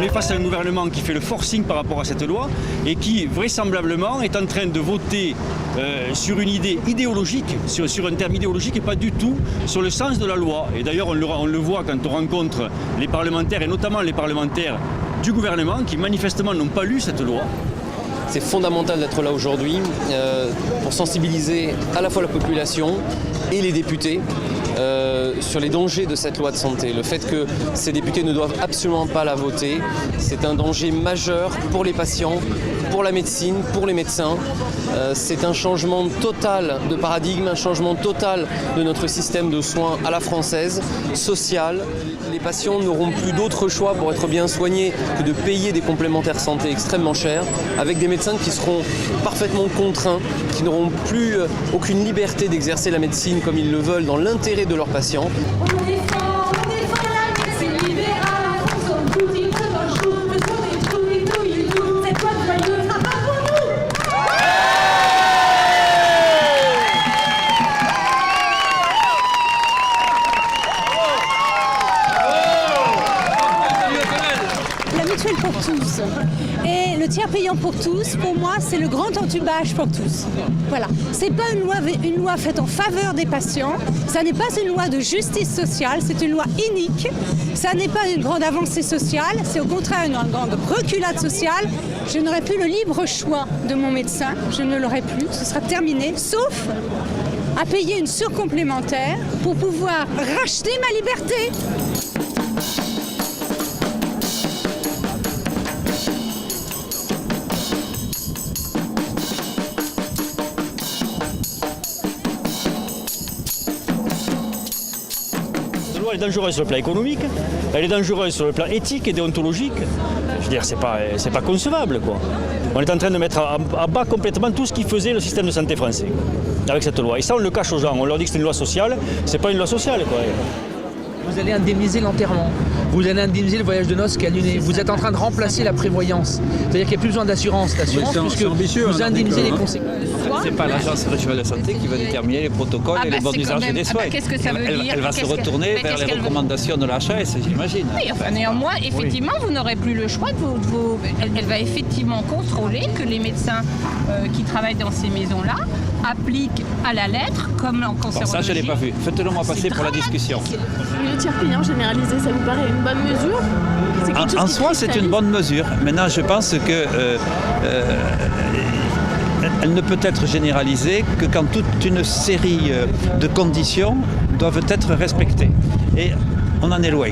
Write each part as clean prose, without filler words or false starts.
est face à un gouvernement qui fait le forcing par rapport à cette loi et qui vraisemblablement est en train de voter sur une idée idéologique, sur un terme idéologique et pas du tout sur le sens de la loi. Et d'ailleurs on le voit quand on rencontre les parlementaires et notamment les parlementaires du gouvernement qui manifestement n'ont pas lu cette loi. C'est fondamental d'être là aujourd'hui pour sensibiliser à la fois la population et les députés sur les dangers de cette loi de santé. Le fait que ces députés ne doivent absolument pas la voter, c'est un danger majeur pour les patients, pour la médecine, pour les médecins. C'est un changement total de paradigme, un changement total de notre système de soins à la française, social. Les patients n'auront plus d'autre choix pour être bien soignés que de payer des complémentaires santé extrêmement chers, avec des médecins qui seront parfaitement contraints, qui n'auront plus aucune liberté d'exercer la médecine comme ils le veulent dans l'intérêt de leurs patients. On défend la médecine libérale, on s'en fout, il faut dans le chou, le son des chou, et tout, cette loi ne fera pas pour nous. La mutuelle pour tous et le tiers payant pour tous, pour moi, c'est le grand entubage pour tous. Voilà. C'est pas une loi faite en faveur des patients, ça n'est pas une loi de justice sociale, c'est une loi inique, ça n'est pas une grande avancée sociale, c'est au contraire une grande reculade sociale. Je n'aurai plus le libre choix de mon médecin, je ne l'aurai plus, ce sera terminé, sauf à payer une surcomplémentaire pour pouvoir racheter ma liberté. Elle est dangereuse sur le plan économique, elle est dangereuse sur le plan éthique et déontologique. Je veux dire, c'est pas concevable, quoi. On est en train de mettre à bas complètement tout ce qui faisait le système de santé français avec cette loi. Et ça, on le cache aux gens. On leur dit que c'est une loi sociale. C'est pas une loi sociale, quoi. Vous allez indemniser l'enterrement, vous allez indemniser le voyage de noces qui est annulé, vous êtes en train de remplacer la prévoyance. C'est-à-dire qu'il n'y a plus besoin d'assurance, puisque ambitieux, vous indemnisez les conséquences. C'est pas l'Agence régionale de santé qui va déterminer les protocoles et les bons usages des soins. Qu'est-ce que ça veut dire? Elle va se retourner vers les recommandations de l'HAS, j'imagine. Oui, enfin, néanmoins, effectivement, vous n'aurez plus le choix. Elle va effectivement contrôler que les médecins qui travaillent dans ces maisons-là appliquent à la lettre, comme en cancérologie. Bon, ça, je ne l'ai pas vu. Faites-le moi passer pour la discussion. Le tiers payant généralisé, ça vous paraît une bonne mesure? En soi, c'est une bonne mesure. Maintenant, je pense que elle ne peut être généralisée que quand toute une série de conditions doivent être respectées. Et on en est loin.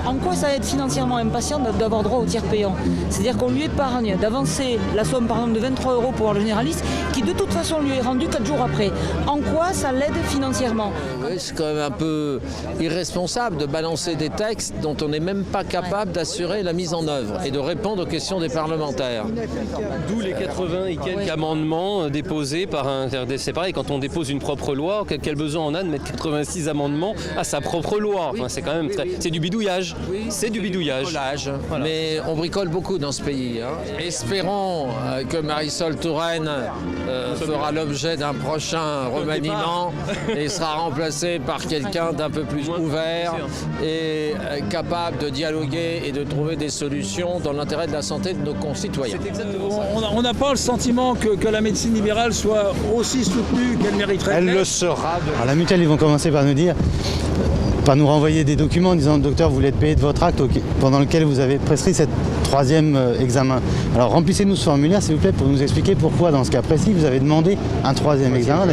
En quoi ça aide financièrement un patient d'avoir droit au tiers payant? C'est-à-dire qu'on lui épargne d'avancer la somme par exemple de 23 € pour le généraliste qui de toute façon lui est rendu 4 jours après. En quoi ça l'aide financièrement? Oui, c'est quand même un peu irresponsable de balancer des textes dont on n'est même pas capable d'assurer la mise en œuvre et de répondre aux questions des parlementaires. D'où les 80 et quelques amendements déposés par un... C'est pareil, quand on dépose une propre loi, quel besoin on a de mettre 86 amendements à sa propre loi? Enfin, c'est quand même c'est du bidouillage. Oui, c'est du bidouillage. Voilà. Mais on bricole beaucoup dans ce pays. Espérons que Marisol Touraine fera l'objet d'un prochain remaniement et sera remplacée par quelqu'un d'un peu plus ouvert et capable de dialoguer et de trouver des solutions dans l'intérêt de la santé de nos concitoyens. On n'a pas le sentiment que la médecine libérale soit aussi soutenue qu'elle mériterait. Elle le sera. À la mutuelle, ils vont commencer par nous dire, par nous renvoyer des documents en disant docteur, vous voulez être payé de votre acte pendant lequel vous avez prescrit cette troisième examen. Alors remplissez-nous ce formulaire s'il vous plaît pour nous expliquer pourquoi dans ce cas précis vous avez demandé un troisième examen.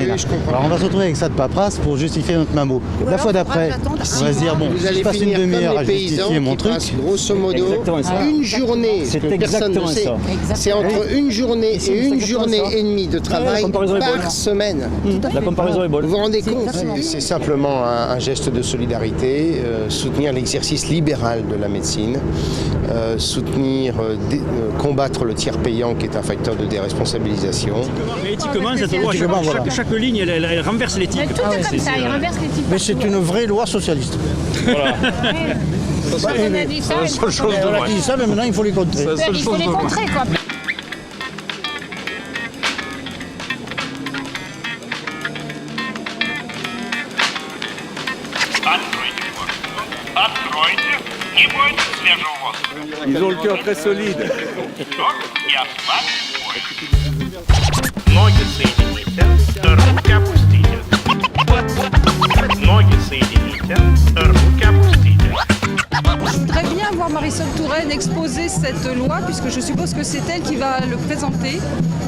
Alors on va se retrouver avec ça de paperasse pour justifier notre mammo. La fois d'après, on va se dire bon, vous allez je passe une demi-heure à justifier mon truc. Grosso modo, une journée, ce que personne ne sait, c'est entre une journée et une journée et demie de travail par semaine. La comparaison est bonne. Vous vous rendez compte? C'est simplement un geste de solidarité, soutenir l'exercice libéral de la médecine, combattre le tiers payant qui est un facteur de déresponsabilisation. Mais éthiquement, cette loi, chaque ligne, elle renverse l'éthique. Tout est comme ça, il renverse l'éthique. Mais c'est une vraie loi socialiste. Voilà. On a dit ça, On a dit ça, mais maintenant il faut les contrer. il faut les contrer, quoi. Откройте. Ils ont le cœur très solide. Je voudrais bien voir Marisol Touraine exposer cette loi, puisque je suppose que c'est elle qui va le présenter.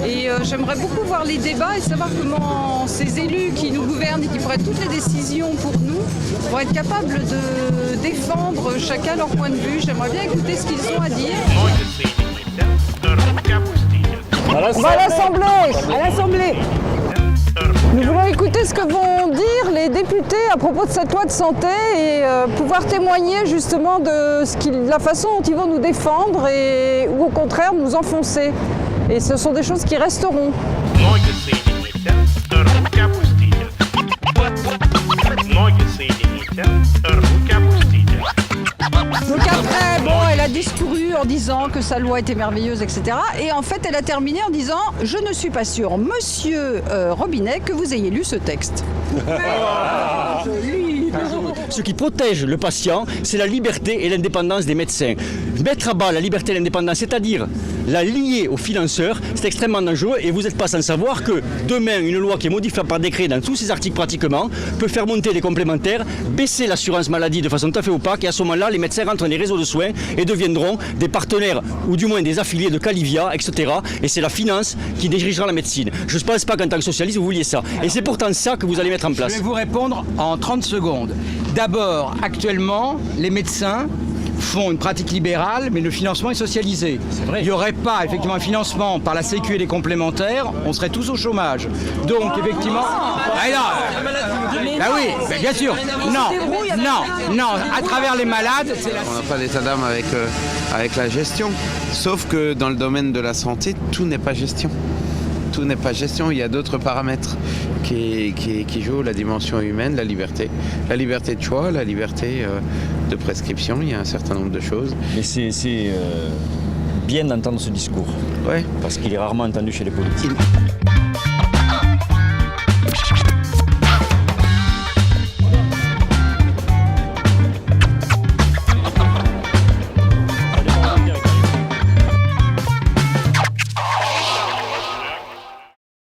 Et j'aimerais beaucoup voir les débats et savoir comment ces élus qui nous gouvernent et qui prennent toutes les décisions pour nous vont être capables de défendre chacun leur point de vue. J'aimerais bien écouter ce qu'ils ont à dire. On va à l'Assemblée. Nous voulons écouter ce que vont dire les députés à propos de cette loi de santé et pouvoir témoigner justement de la façon dont ils vont nous défendre ou au contraire nous enfoncer. Et ce sont des choses qui resteront. Donc après, elle a discouru en disant que sa loi était merveilleuse, etc. Et en fait, elle a terminé en disant « Je ne suis pas sûre, monsieur Robinet, que vous ayez lu ce texte. » Ce qui protège le patient, c'est la liberté et l'indépendance des médecins. Mettre à bas la liberté et l'indépendance, c'est-à-dire la lier aux financeurs, c'est extrêmement dangereux et vous n'êtes pas sans savoir que demain, une loi qui est modifiable par décret dans tous ces articles pratiquement peut faire monter des complémentaires, baisser l'assurance maladie de façon tout à fait opaque et à ce moment-là, les médecins rentrent dans les réseaux de soins et deviendront des partenaires ou du moins des affiliés de Calivia, etc. Et c'est la finance qui dirigera la médecine. Je ne pense pas qu'en tant que socialiste, vous vouliez ça. Et c'est pourtant ça que vous allez mettre en place. Je vais vous répondre en 30 secondes. D'abord, actuellement, les médecins font une pratique libérale, mais le financement est socialisé. Il n'y aurait pas effectivement un financement par la Sécu et les complémentaires, on serait tous au chômage. Donc effectivement... Ah oui, bien sûr. Non, à travers les malades... On n'a pas d'état d'âme avec la gestion. Sauf que dans le domaine de la santé, tout n'est pas gestion. Tout n'est pas gestion, il y a d'autres paramètres qui jouent, la dimension humaine, la liberté de choix, la liberté de prescription, il y a un certain nombre de choses. Mais c'est bien d'entendre ce discours, parce qu'il est rarement entendu chez les politiques.